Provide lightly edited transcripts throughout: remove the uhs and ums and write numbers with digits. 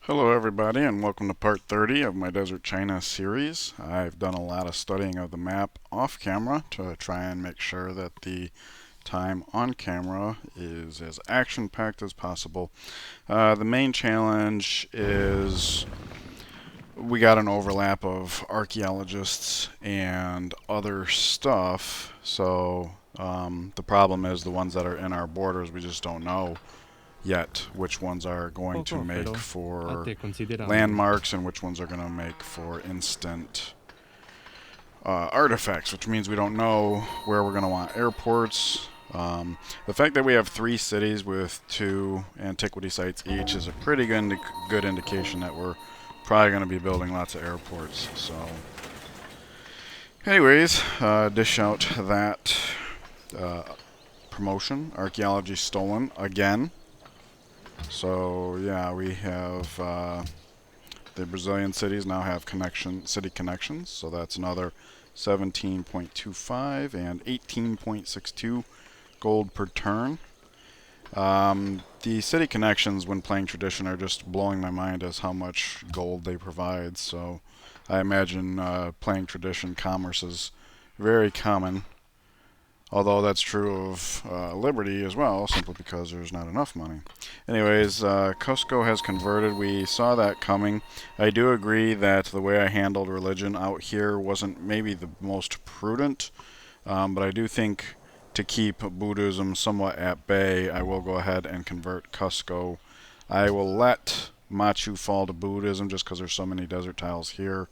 Hello everybody and welcome to part 30 of my Desert China series. I've done a lot of studying of the map off camera to try and make sure that the time on camera is as action-packed as possible. The main challenge is we got an overlap of archaeologists and other stuff, so the problem is the ones that are in our borders we just don't know yet which ones are going to Poco, make pero for considerando. landmarks and which ones are going to make for instant artifacts, which means we don't know where we're going to want airports. The fact that we have 3 cities with 2 antiquity sites each is a pretty good indication that we're probably going to be building lots of airports. So, anyways, dish out that uh, promotion. Archaeology stolen again. So yeah, we have the Brazilian cities now have city connections, so that's another 17.25 and 18.62 gold per turn. The city connections when playing tradition are just blowing my mind as how much gold they provide. So I imagine playing tradition commerce is very common. Although that's true of Liberty as well, simply because there's not enough money. Anyways, Cusco has converted. We saw that coming. I do agree that the way I handled religion out here wasn't maybe the most prudent, but I do think to keep Buddhism somewhat at bay, I will go ahead and convert Cusco. I will let Machu fall to Buddhism just because there's so many desert tiles here.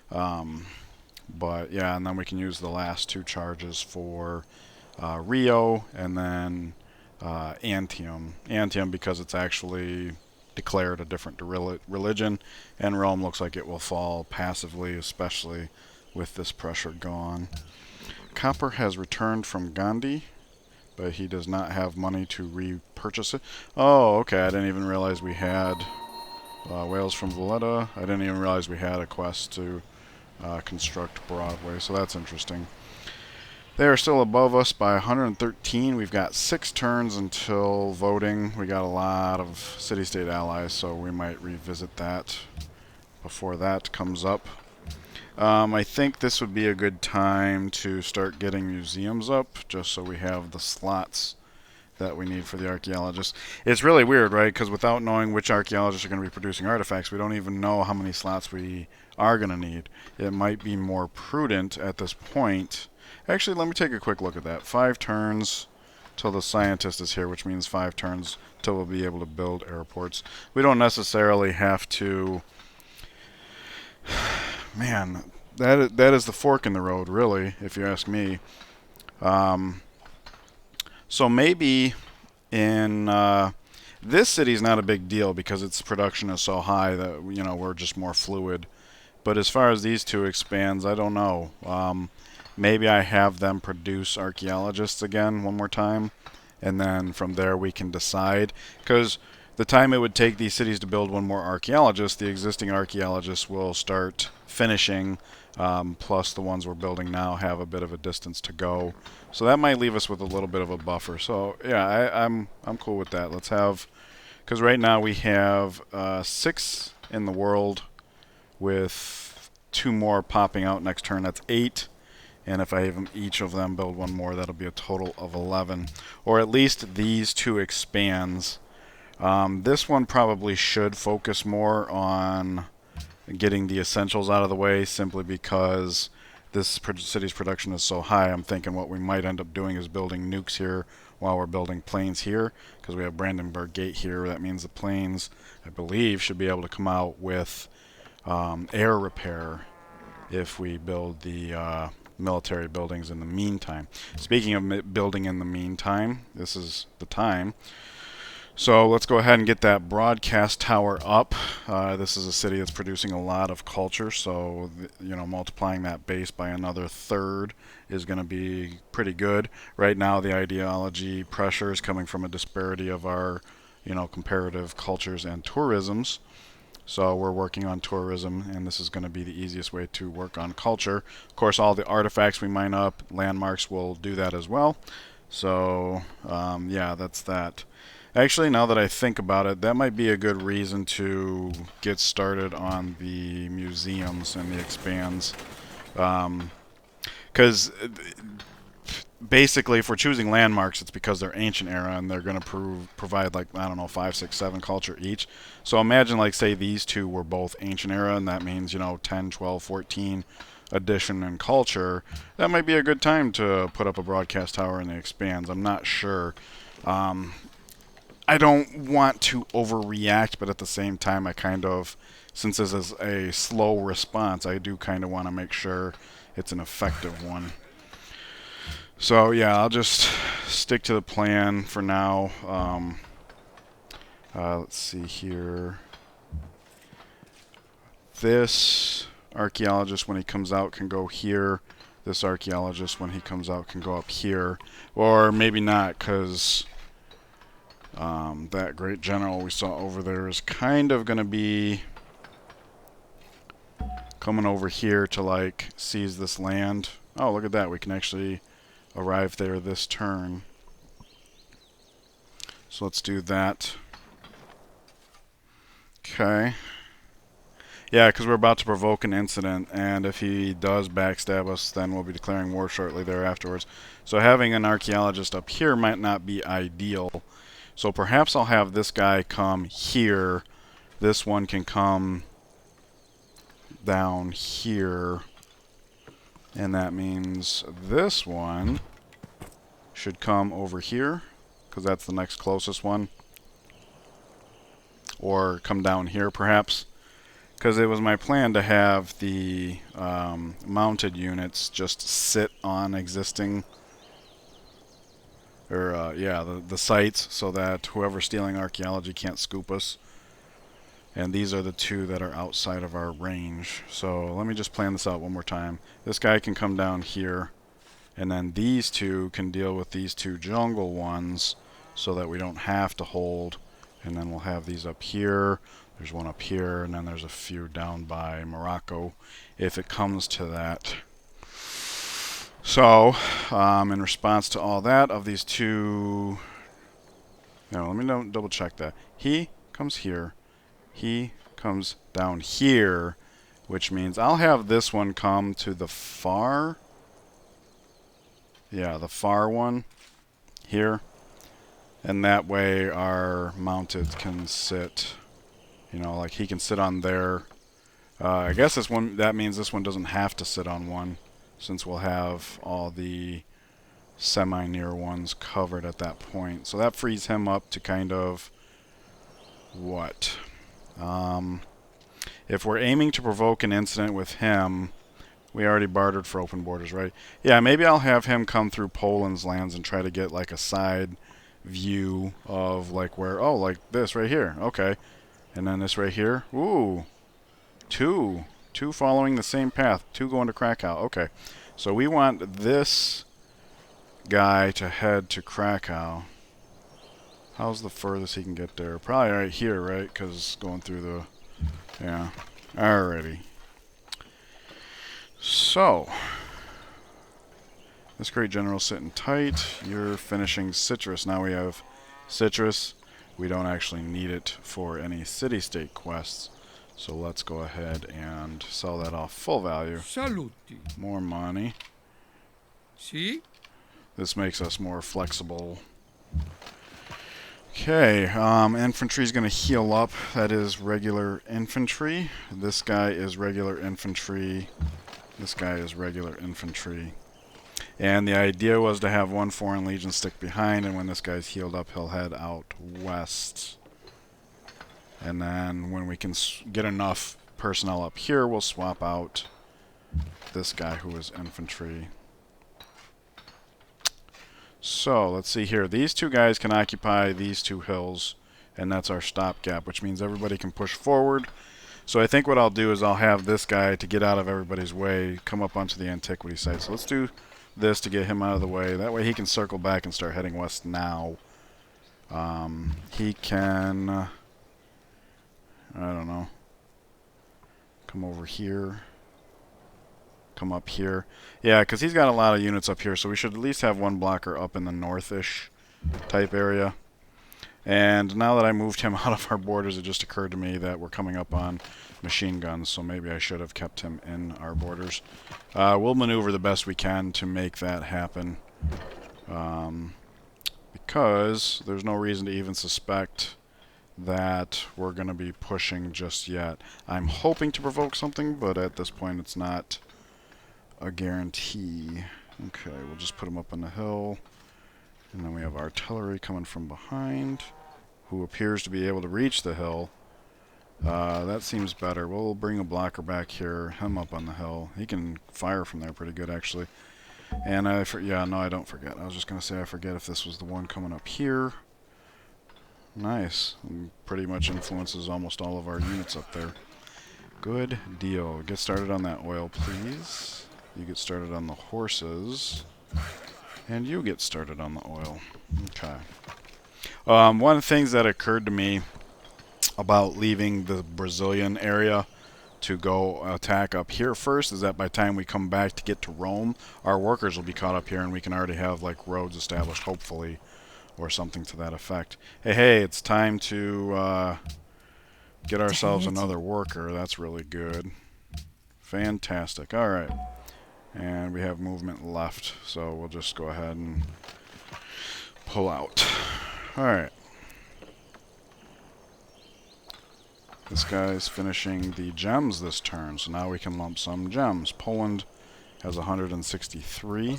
Um, but yeah, and then we can use the last 2 charges for Rio and then Antium. Antium because it's actually declared a different religion, and Rome looks like it will fall passively, especially with this pressure gone. Copper has returned from Gandhi, but he does not have money to repurchase it. Oh, okay, I didn't even realize we had Whales from Valletta. I didn't even realize we had a quest to construct Broadway, so that's interesting. They are still above us by 113. We've got 6 turns until voting. We got a lot of city-state allies, so we might revisit that before that comes up. I think this would be a good time to start getting museums up, just so we have the slots that we need for the archaeologists. It's really weird, right? Because without knowing which archaeologists are going to be producing artifacts, we don't even know how many slots we are going to need. It might be more prudent at this point. Actually, let me take a quick look at that. 5 turns till the scientist is here, which means 5 turns till we'll be able to build airports. We don't necessarily have to. Man, that is the fork in the road, really, if you ask me. Um, so maybe in this city's not a big deal because its production is so high that we're just more fluid. But as far as these 2 expands, I don't know. Maybe I have them produce archaeologists again one more time, and then from there we can decide. Because the time it would take these cities to build one more archaeologist, the existing archaeologists will start finishing. Plus, the ones we're building now have a bit of a distance to go, so that might leave us with a little bit of a buffer. So yeah, I'm cool with that. Let's have, because right now we have 6 in the world with 2 more popping out next turn. That's 8. And if I have each of them build one more, that'll be a total of 11. Or at least these 2 expands. This one probably should focus more on getting the essentials out of the way, simply because this city's production is so high. I'm thinking what we might end up doing is building nukes here while we're building planes here, because we have Brandenburg Gate here. That means the planes, I believe, should be able to come out with air repair if we build the military buildings in the meantime. Speaking of building in the meantime, this is the time. So let's go ahead and get that broadcast tower up. This is a city that's producing a lot of culture, so multiplying that base by another third is going to be pretty good. Right now, the ideology pressure is coming from a disparity of our comparative cultures and tourisms. So we're working on tourism, and this is going to be the easiest way to work on culture. Of course, all the artifacts we mine up, landmarks will do that as well. So yeah, that's that. Actually, now that I think about it, that might be a good reason to get started on the museums and the expands. Because basically, if we're choosing landmarks, it's because they're ancient era and they're going to provide, like, I don't know, 5, 6, 7 culture each. So imagine, like, say these two were both ancient era, and that means, you know, 10, 12, 14 addition and culture. That might be a good time to put up a broadcast tower in the expands. I'm not sure. I don't want to overreact, but at the same time, I kind of, since this is a slow response, I do kind of want to make sure it's an effective one. So yeah, I'll just stick to the plan for now. Let's see here. This archaeologist, when he comes out, can go here. This archaeologist, when he comes out, can go up here. Or maybe not, because that great general we saw over there is kind of going to be coming over here to, like, seize this land. Oh, look at that. We can actually arrive there this turn. So let's do that. Okay. Yeah, because we're about to provoke an incident, and if he does backstab us, then we'll be declaring war shortly thereafterwards. So having an archaeologist up here might not be ideal. So perhaps I'll have this guy come here. This one can come down here. And that means this one should come over here, because that's the next closest one. Or come down here, perhaps. Because it was my plan to have the mounted units just sit on existing, or the sites, so that whoever's stealing archaeology can't scoop us. And these are the two that are outside of our range. So let me just plan this out one more time. This guy can come down here, and then these two can deal with these two jungle ones, so that we don't have to hold. And then we'll have these up here. There's one up here, and then there's a few down by Morocco, if it comes to that. So, in response to all that, of these two... No, let me double check that. He comes here. He comes down here, which means I'll have this one come to the far... Yeah, the far one here. And that way our mounted can sit... You know, like he can sit on there. I guess this one, that means this one doesn't have to sit on one, since we'll have all the semi-near ones covered at that point. So that frees him up to kind of... What? If we're aiming to provoke an incident with him, we already bartered for open borders, right? Yeah, maybe I'll have him come through Poland's lands and try to get like a side view of like where... Oh, like this right here. Okay. And then this right here. Ooh. Two following the same path. 2 going to Krakow. Okay. So we want this guy to head to Krakow. How's the furthest he can get there? Probably right here, right? Because going through the... Yeah. Alrighty. So. This great general sitting tight. You're finishing citrus. Now we have citrus. We don't actually need it for any city-state quests. So let's go ahead and sell that off full value. Saluti. More money. Si? This makes us more flexible. Okay, infantry's going to heal up. That is regular infantry. This guy is regular infantry. This guy is regular infantry. And the idea was to have one Foreign Legion stick behind, and when this guy's healed up, he'll head out west. And then when we can get enough personnel up here, we'll swap out this guy who is infantry. So, let's see here. These two guys can occupy these 2 hills, and that's our stopgap, which means everybody can push forward. So I think what I'll do is I'll have this guy, to get out of everybody's way, come up onto the antiquity site. So let's do this to get him out of the way. That way he can circle back and start heading west now. He can... I don't know. Come over here. Come up here. Yeah, because he's got a lot of units up here, so we should at least have one blocker up in the northish type area. And now that I moved him out of our borders, it just occurred to me that we're coming up on machine guns, so maybe I should have kept him in our borders. We'll maneuver the best we can to make that happen. Because there's no reason to even suspect that we're going to be pushing just yet. I'm hoping to provoke something, but at this point it's not a guarantee. Okay, we'll just put him up on the hill. And then we have artillery coming from behind, who appears to be able to reach the hill. That seems better. We'll bring a blocker back here, him up on the hill. He can fire from there pretty good, actually. And yeah, no, I don't forget. I was just going to say I forget if this was the one coming up here. Nice. Pretty much influences almost all of our units up there. Good deal. Get started on that oil, please. You get started on the horses. And you get started on the oil. Okay. One of the things that occurred to me about leaving the Brazilian area to go attack up here first is that by the time we come back to get to Rome, our workers will be caught up here and we can already have like roads established, hopefully, or something to that effect. Hey, it's time to get ourselves another worker. That's really good. Fantastic. Alright. And we have movement left, so we'll just go ahead and pull out. Alright. This guy's finishing the gems this turn, so now we can lump some gems. Poland has 163.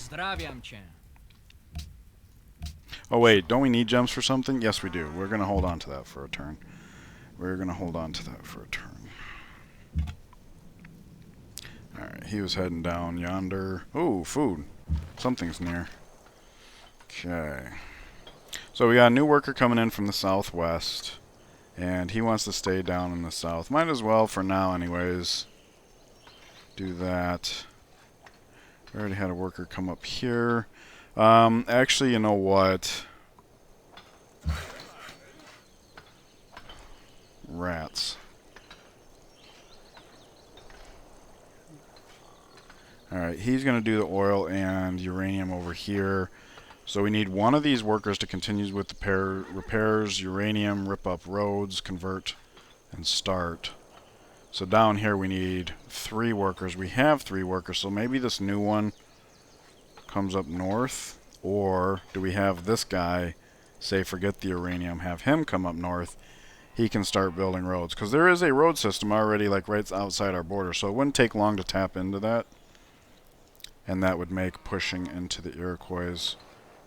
Oh wait, don't we need gems for something? Yes we do. We're going to hold on to that for a turn. Alright, he was heading down yonder. Ooh, food. Something's near. Okay. So we got a new worker coming in from the southwest. And he wants to stay down in the south. Might as well, for now anyways, do that. We already had a worker come up here. Actually, you know what? Rats. Alright, he's going to do the oil and uranium over here. So we need one of these workers to continue with the repairs, uranium, rip up roads, convert, and start. So down here we need 3 workers. We have 3 workers, so maybe this new one comes up north. Or do we have this guy, say forget the uranium, have him come up north. He can start building roads. Because there is a road system already like right outside our border, so it wouldn't take long to tap into that. And that would make pushing into the Iroquois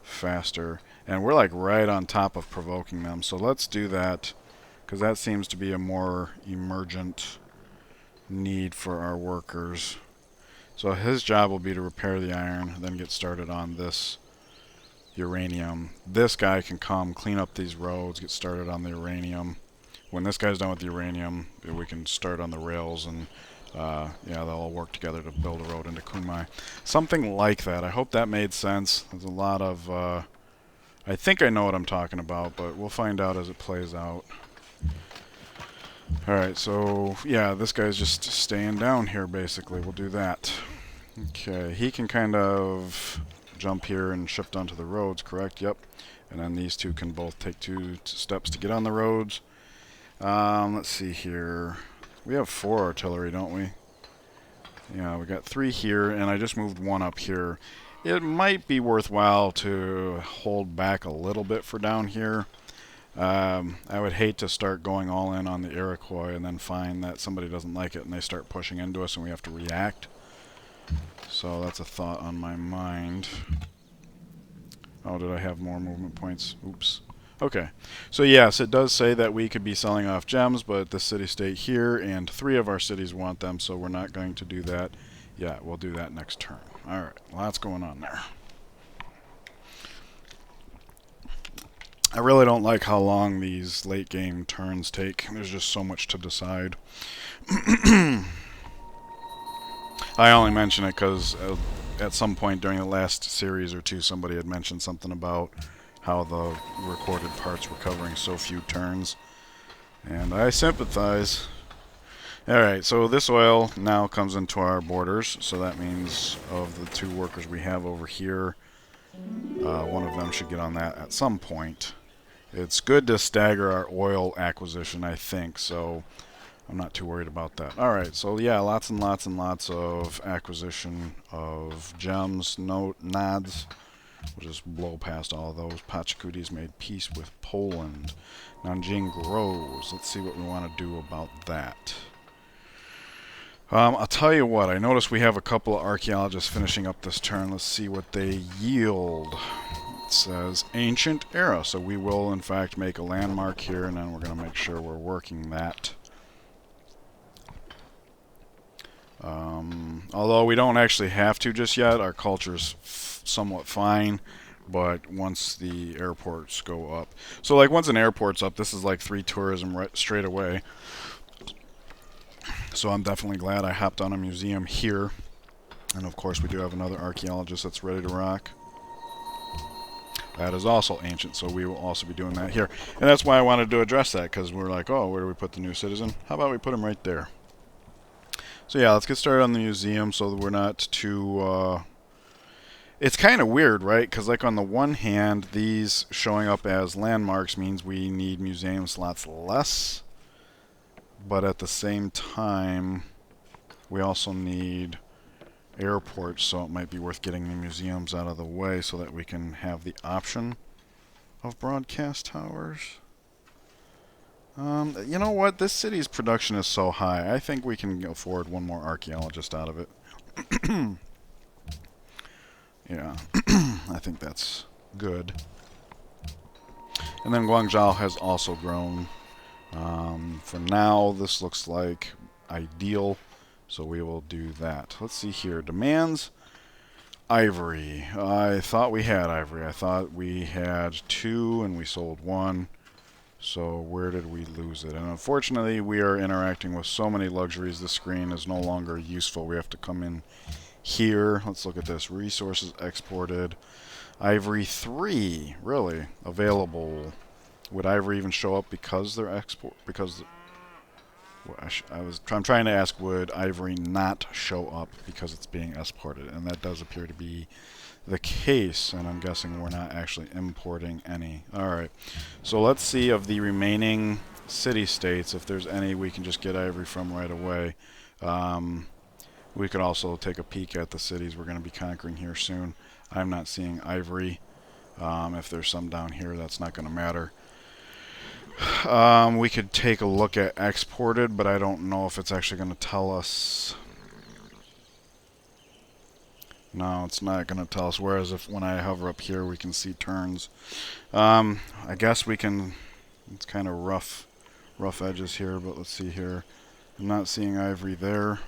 faster. And we're like right on top of provoking them, so let's do that, because that seems to be a more emergent need for our workers. So his job will be to repair the iron, then get started on this uranium. This guy can come clean up these roads, get started on the uranium. When this guy's done with the uranium, we can start on the rails, and yeah, they'll all work together to build a road into Kunmai. Something like that. I hope that made sense. There's a lot of... I think I know what I'm talking about, but we'll find out as it plays out. Alright, so yeah, this guy's just staying down here basically. We'll do that. Okay, he can kind of jump here and shift onto the roads, correct? Yep. And then these two can both take 2 steps to get on the roads. Let's see here. We have 4 artillery, don't we? Yeah, we got 3 here, and I just moved 1 up here. It might be worthwhile to hold back a little bit for down here. I would hate to start going all in on the Iroquois and then find that somebody doesn't like it and they start pushing into us and we have to react. So that's a thought on my mind. Oh, did I have more movement points? Oops. Okay. So yes, it does say that we could be selling off gems, but the city-state here and 3 of our cities want them, so we're not going to do that. Yeah, we'll do that next turn. Alright, lots going on there. I really don't like how long these late game turns take. There's just so much to decide. I only mention it because at some point during the last series or 2 somebody had mentioned something about how the recorded parts were covering so few turns. And I sympathize. Alright, so this oil now comes into our borders, so that means of the 2 workers we have over here, one of them should get on that at some point. It's good to stagger our oil acquisition, I think, so I'm not too worried about that. Alright, so yeah, lots and lots and lots of acquisition of gems, nods. We'll just blow past all of those. Pachacutis made peace with Poland. Nanjing grows. Let's see what we want to do about that. I'll tell you what, I noticed we have a couple of archaeologists finishing up this turn. Let's see what they yield. It says Ancient Era, so we will in fact make a landmark here, and then we're going to make sure we're working that. Although we don't actually have to just yet, our culture's somewhat fine, but once the airports go up. So like once an airport's up, this is like 3 tourism right straight away. So I'm definitely glad I hopped on a museum here. And of course we do have another archaeologist that's ready to rock. That is also ancient, so we will also be doing that here. And that's why I wanted to address that, because we're like, oh, where do we put the new citizen? How about we put him right there? So yeah, let's get started on the museum so that we're not too... It's kind of weird, right? Because like on the one hand, these showing up as landmarks means we need museum slots less. But at the same time, we also need airports, so it might be worth getting the museums out of the way so that we can have the option of broadcast towers. You know what? This city's production is so high. I think we can afford one more archaeologist out of it. Yeah, I think that's good. And then Guangzhou has also grown. For now, this looks like ideal, so we will do that. Let's see here. Demands ivory. I thought we had ivory. I thought we had 2 and we sold 1. So where did we lose it? And unfortunately, we are interacting with so many luxuries, the screen is no longer useful. We have to come in here. Let's look at this. Resources exported. Ivory 3, really, available. Would ivory even show up because they're export? Because I'm trying to ask, would ivory not show up because it's being exported? And that does appear to be the case, and I'm guessing we're not actually importing any. Alright, so let's see of the remaining city-states if there's any we can just get ivory from right away. We could also take a peek at the cities we're going to be conquering here soon. I'm not seeing ivory. If there's some down here, that's not going to matter. We could take a look at exported, but I don't know if it's actually going to tell us. No, it's not going to tell us. Whereas if when I hover up here, we can see turns. I guess we can. It's kind of rough edges here, but let's see here. I'm not seeing ivory there.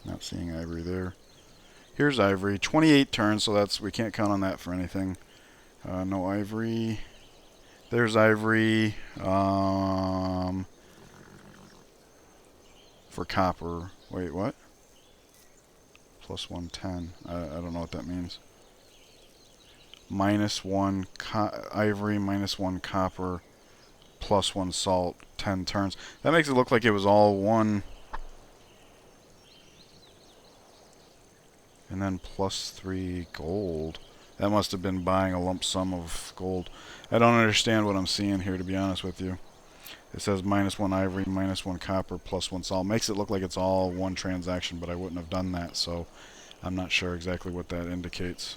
Not seeing ivory there. Here's ivory. 28 turns, so that's we can't count on that for anything. No ivory. There's ivory. For copper. Wait, what? Plus 110. I don't know what that means. -1 ivory, -1 copper, +1 salt, 10 turns. That makes it look like it was all one. And then +3 gold. That must have been buying a lump sum of gold. I don't understand what I'm seeing here, to be honest with you. It says -1 ivory, -1 copper, +1 salt. Makes it look like it's all one transaction, but I wouldn't have done that, so I'm not sure exactly what that indicates.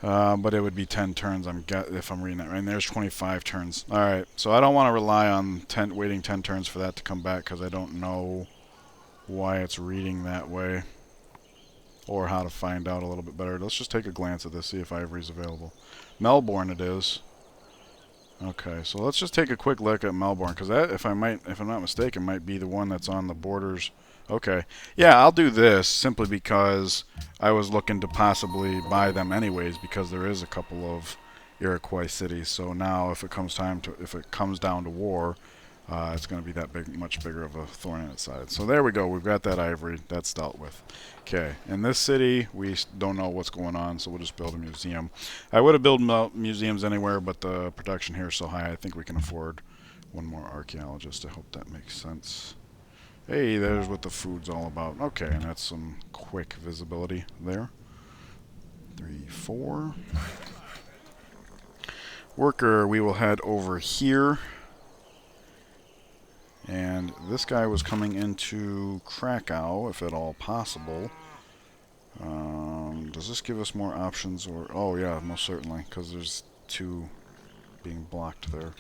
But it would be 10 turns if I'm reading that right. And there's 25 turns. Alright, so I don't want to rely on waiting 10 turns for that to come back, because I don't know why it's reading that way. Or how to find out a little bit better. Let's just take a glance at this, see if ivory is available. Melbourne it is. Okay, so let's just take a quick look at Melbourne, because that, if I'm not mistaken, might be the one that's on the borders. Okay, yeah, I'll do this simply because I was looking to possibly buy them anyways, because there is a couple of Iroquois cities. So now, if it comes down to war, it's going to be that much bigger of a thorn in its side. So there we go. We've got that ivory. That's dealt with. Okay. In this city, we don't know what's going on, so we'll just build a museum. I would have built museums anywhere, but the production here is so high, I think we can afford one more archaeologist. I hope that makes sense. Hey, there's what the food's all about. Okay, and that's some quick visibility there. 3, 4. Worker, we will head over here. And this guy was coming into Krakow, if at all possible. Does this give us more options? Or oh yeah, most certainly, because there's two being blocked there.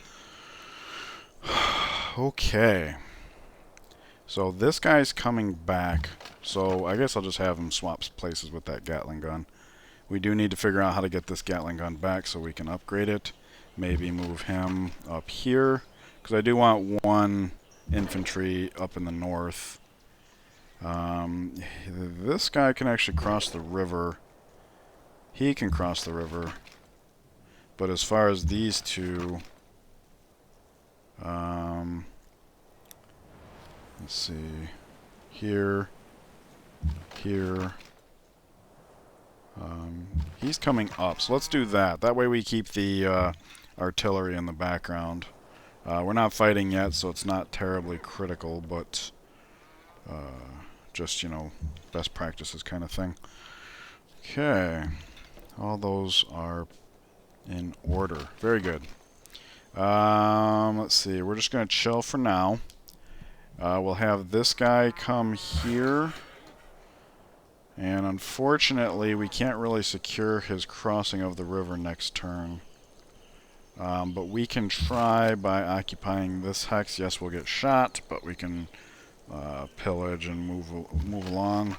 Okay. So this guy's coming back. So I guess I'll just have him swap places with that Gatling gun. We do need to figure out how to get this Gatling gun back so we can upgrade it. Maybe move him up here, because I do want one infantry up in the north. This guy can actually cross the river. He can cross the river. But as far as these two, let's see, here, here. He's coming up, so let's do that. That way we keep the artillery in the background. We're not fighting yet, so it's not terribly critical, but just, you know, best practices kind of thing. Okay. All those are in order. Very good. Let's see. We're just going to chill for now. We'll have this guy come here. And unfortunately, we can't really secure his crossing of the river next turn. But we can try by occupying this hex. Yes, we'll get shot, but we can pillage and move along.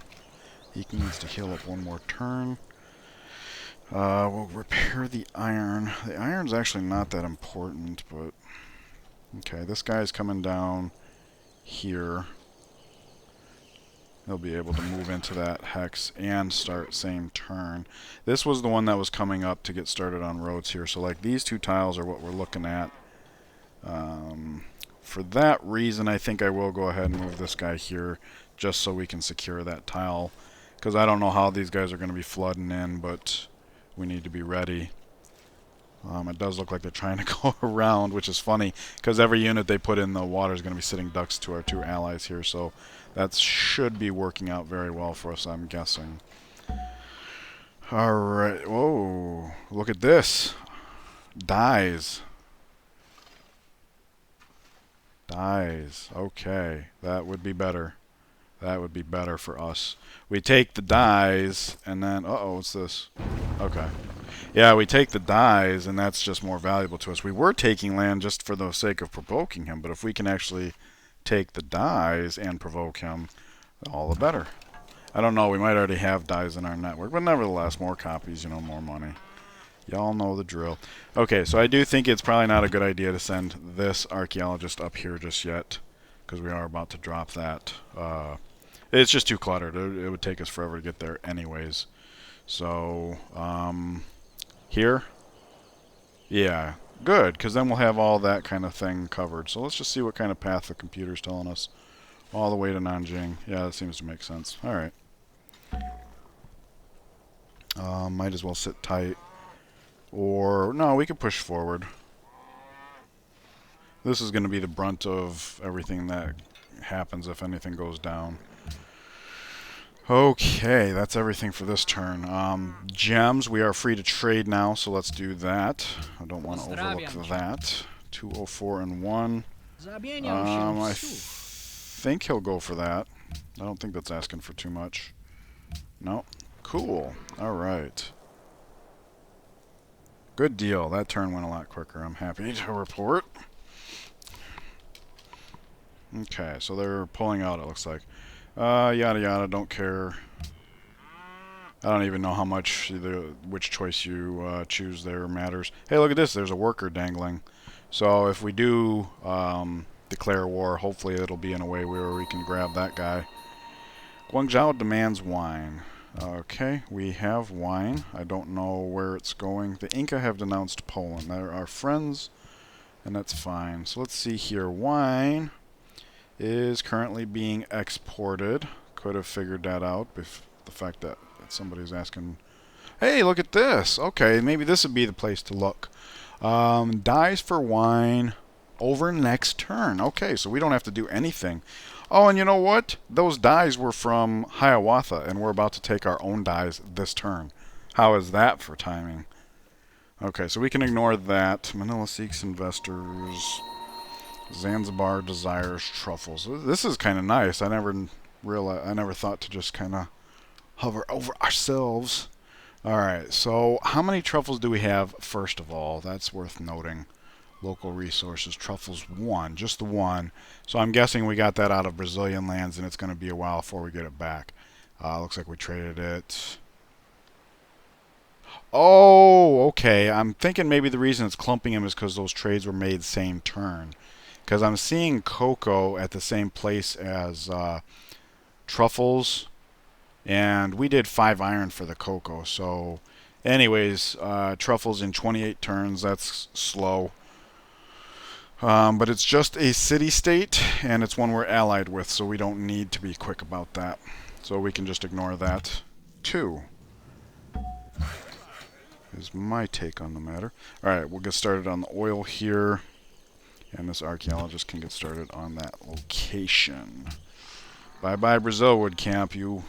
He needs to heal up one more turn. We'll repair the iron. The iron's actually not that important, but okay, this guy's coming down here. He'll be able to move into that hex and start same turn. This was the one that was coming up to get started on roads here. So like these two tiles are what we're looking at. For that reason, I think I will go ahead and move this guy here just so we can secure that tile. Because I don't know how these guys are going to be flooding in, but we need to be ready. It does look like they're trying to go around, which is funny, because every unit they put in the water is going to be sitting ducks to our two allies here, so that should be working out very well for us, I'm guessing. Alright, whoa, look at this. Dies. Dies, okay, that would be better. That would be better for us. We take the dies, and then, uh-oh, what's this? Okay. Yeah, we take the dies, and that's just more valuable to us. We were taking land just for the sake of provoking him, but if we can actually take the dies and provoke him, all the better. I don't know, we might already have dies in our network, but nevertheless, more copies, you know, more money. Y'all know the drill. Okay, so I do think it's probably not a good idea to send this archaeologist up here just yet, because we are about to drop that. It's just too cluttered. It would take us forever to get there anyways. So, here? Yeah, good, because then we'll have all that kind of thing covered. So let's just see what kind of path the computer's telling us. All the way to Nanjing. Yeah, that seems to make sense. Alright. Might as well sit tight. Or, no, we could push forward. This is going to be the brunt of everything that happens if anything goes down. Okay, that's everything for this turn. Gems, we are free to trade now, so let's do that. I don't want to overlook that. 204 and 1. I think he'll go for that. I don't think that's asking for too much. No. Cool. Alright. Good deal. That turn went a lot quicker. I'm happy to report. Okay, so they're pulling out, it looks like. Yada yada, don't care. I don't even know how much, which choice you choose there matters. Hey, look at this, there's a worker dangling. So if we do declare war, hopefully it'll be in a way where we can grab that guy. Guangzhou demands wine. Okay, we have wine. I don't know where it's going. The Inca have denounced Poland. They're our friends, and that's fine. So let's see here. Wine is currently being exported. Could have figured that out if the fact that somebody's asking, hey, look at this. Okay, maybe this would be the place to look. Dies for wine over next turn. Okay, so we don't have to do anything. Oh, and you know what? Those dies were from Hiawatha, and we're about to take our own dies this turn. How is that for timing? Okay, so we can ignore that. Manila seeks investors. Zanzibar desires truffles. This is kind of nice. I never realized. I never thought to just kind of hover over ourselves. All right. So how many truffles do we have? First of all, that's worth noting. Local resources, truffles one, just the one. So I'm guessing we got that out of Brazilian lands, and it's going to be a while before we get it back. Looks like we traded it. Oh, okay. I'm thinking maybe the reason it's clumping them is because those trades were made same turn. Because I'm seeing cocoa at the same place as truffles, and we did 5 iron for the cocoa. So, anyways, truffles in 28 turns. That's slow. But it's just a city-state, and it's one we're allied with, so we don't need to be quick about that. So we can just ignore that, too, is my take on the matter. Alright, we'll get started on the oil here, and this archaeologist can get started on that location. Bye-bye, Brazil Wood Camp. You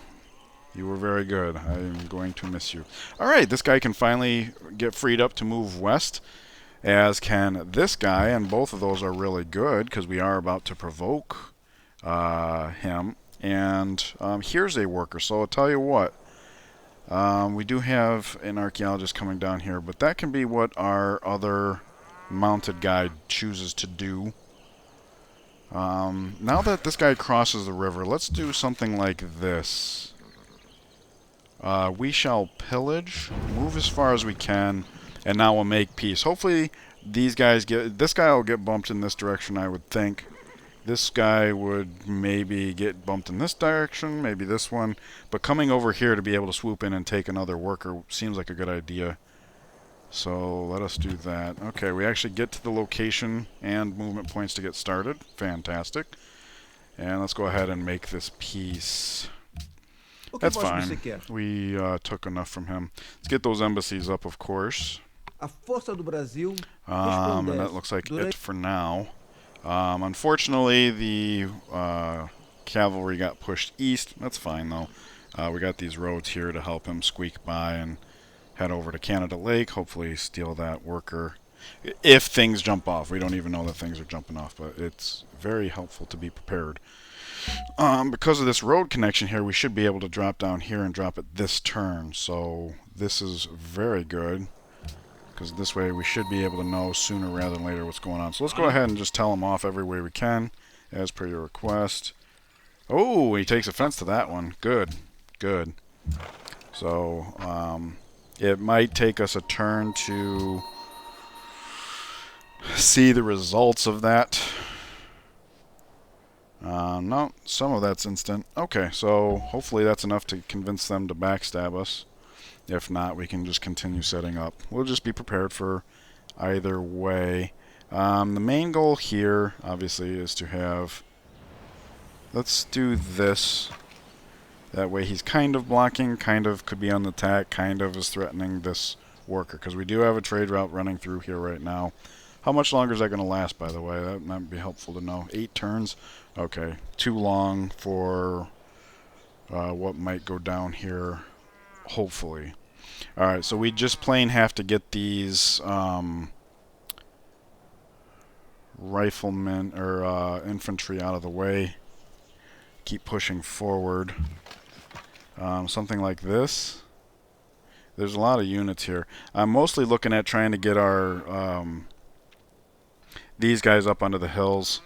were very good. I'm going to miss you. Alright, this guy can finally get freed up to move west, as can this guy, and both of those are really good because we are about to provoke him. And here's a worker, so I'll tell you what. We do have an archaeologist coming down here, but that can be what our other mounted guy chooses to do. Now that this guy crosses the river, let's do something like this. We shall pillage, move as far as we can, and now we'll make peace. Hopefully these guys get... This guy will get bumped in this direction, I would think. This guy would maybe get bumped in this direction, maybe this one. But coming over here to be able to swoop in and take another worker seems like a good idea. So let us do that. Okay, we actually get to the location and movement points to get started. Fantastic. And let's go ahead and make this peace. That's fine. We took enough from him. Let's get those embassies up, of course. A força do Brasil And that looks like it for now. Unfortunately, the cavalry got pushed east. That's fine, though. We got these roads here to help him squeak by and head over to Canada Lake. Hopefully steal that worker. If things jump off. We don't even know that things are jumping off, but it's very helpful to be prepared. Because of this road connection here, we should be able to drop down here and drop it this turn. So this is very good, because this way we should be able to know sooner rather than later what's going on. So let's go ahead and just tell him off every way we can, as per your request. Oh, he takes offense to that one. Good, good. So it might take us a turn to see the results of that. No, some of that's instant. Okay, so hopefully that's enough to convince them to backstab us. If not, we can just continue setting up. We'll just be prepared for either way. The main goal here, obviously, is to have... Let's do this. That way he's kind of blocking, kind of could be on the attack, kind of is threatening this worker. Because we do have a trade route running through here right now. How much longer is that going to last, by the way? That might be helpful to know. 8 turns? Okay. Too long for what might go down here, hopefully. Alright, so we just plain have to get these riflemen, or infantry out of the way. Keep pushing forward. Something like this. There's a lot of units here. I'm mostly looking at trying to get our... these guys up onto the hills.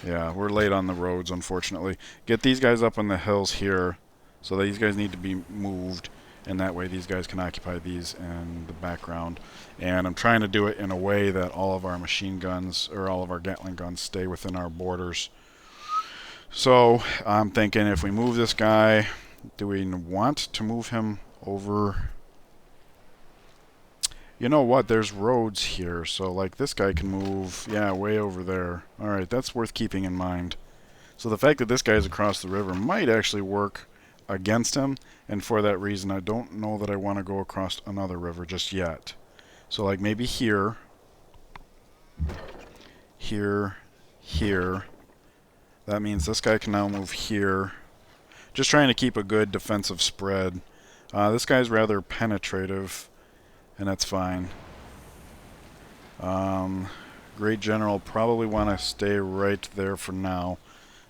Yeah, we're late on the roads, unfortunately. Get these guys up on the hills here. So these guys need to be moved. And that way these guys can occupy these in the background. And I'm trying to do it in a way that all of our machine guns, or all of our Gatling guns, stay within our borders. So I'm thinking if we move this guy, do we want to move him over... You know what, there's roads here, so like this guy can move, yeah, way over there. Alright, that's worth keeping in mind. So the fact that this guy's across the river might actually work against him, and for that reason I don't know that I want to go across another river just yet. So like maybe here, here, here. That means this guy can now move here. Just trying to keep a good defensive spread. This guy's rather penetrative. and that's fine. Great General probably want to stay right there for now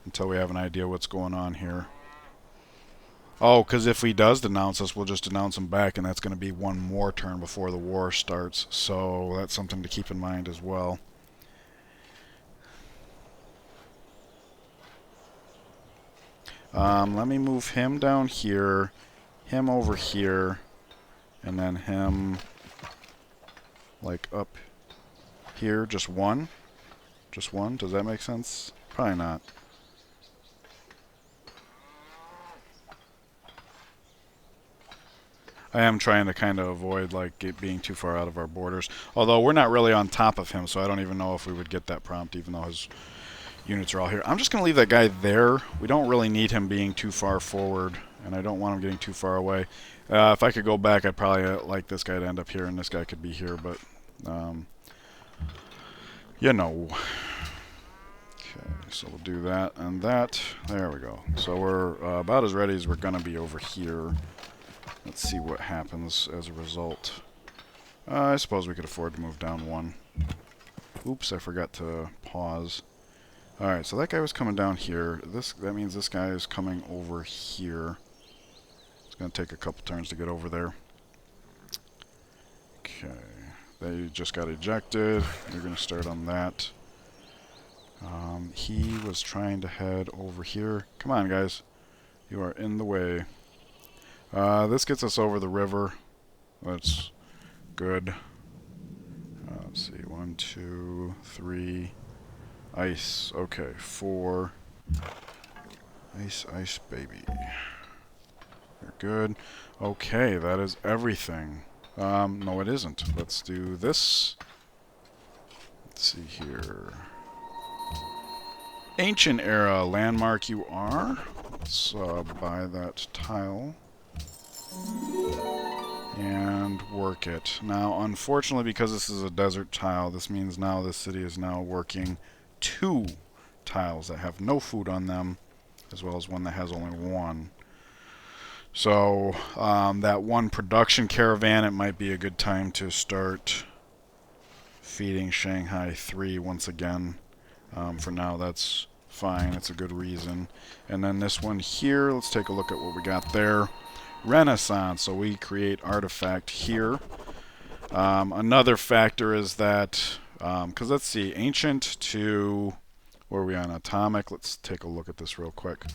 until we have an idea what's going on here. Oh, because if he does denounce us, we'll just denounce him back, and that's going to be one more turn before the war starts. So that's something to keep in mind as well. Let me move him down here, him over here, and then him like up here. Just one? Just one? Does that make sense? Probably not. I am trying to kind of avoid like it being too far out of our borders. Although we're not really on top of him, so I don't even know if we would get that prompt, even though his units are all here. I'm just going to leave that guy there. We don't really need him being too far forward, and I don't want him getting too far away. If I could go back, I'd probably like this guy to end up here, and this guy could be here, but you know. Okay, so we'll do that and that. There we go. So we're about as ready as we're going to be over here. Let's see what happens as a result. I suppose we could afford to move down one. Oops, I forgot to pause. Alright, so that guy was coming down here. That means this guy is coming over here. It's going to take a couple turns to get over there. Okay. They just got ejected. They're going to start on that. He was trying to head over here. Come on, guys. You are in the way. This gets us over the river. That's good. Let's see. 1, 2, 3. Ice. Okay. 4. Ice, ice, baby. You're good. Okay, that is everything. No, it isn't. Let's do this. Let's see here. Ancient era landmark you are. Let's buy that tile. And work it. Now, unfortunately, because this is a desert tile, this means now this city is now working 2 tiles that have no food on them, as well as one that has only 1. So, that one production caravan, it might be a good time to start feeding Shanghai 3 once again. For now, that's fine. It's a good reason. And then this one here, let's take a look at what we got there. Renaissance, so we create artifact here. Another factor is that, because let's see, ancient to, where are we on, atomic? Let's take a look at this real quick.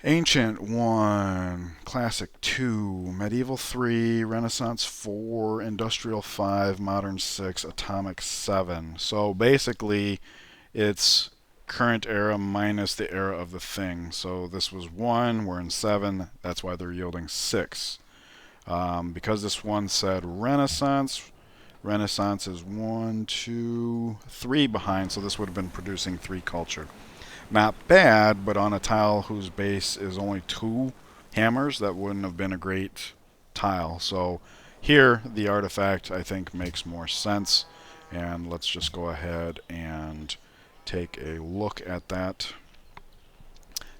Ancient 1, classic 2, medieval 3, renaissance 4, industrial 5, modern 6, atomic 7. So basically it's current era minus the era of the thing. So this was 1, we're in 7, that's why they're yielding 6. Because this one said Renaissance, Renaissance is 1, 2, 3 behind, so this would have been producing 3 culture. Not bad, but on a tile whose base is only 2 hammers, that wouldn't have been a great tile. So here, the artifact, I think, makes more sense. And let's just go ahead and take a look at that.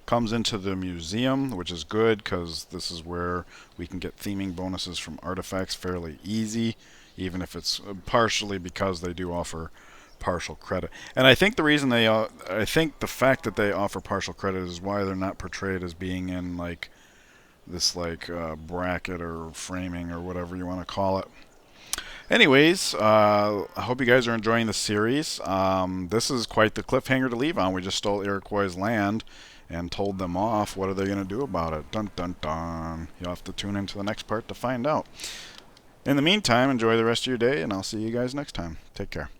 Comes into the museum, which is good because this is where we can get theming bonuses from artifacts fairly easy, even if it's partially because they do offer partial credit. And I think the reason they, I think the fact that they offer partial credit is why they're not portrayed as being in like this like bracket or framing or whatever you want to call it. Anyways, I hope you guys are enjoying the series. This is quite the cliffhanger to leave on. We just stole Iroquois' land and told them off. What are they going to do about it? Dun dun dun. You'll have to tune into the next part to find out. In the meantime, enjoy the rest of your day, and I'll see you guys next time. Take care.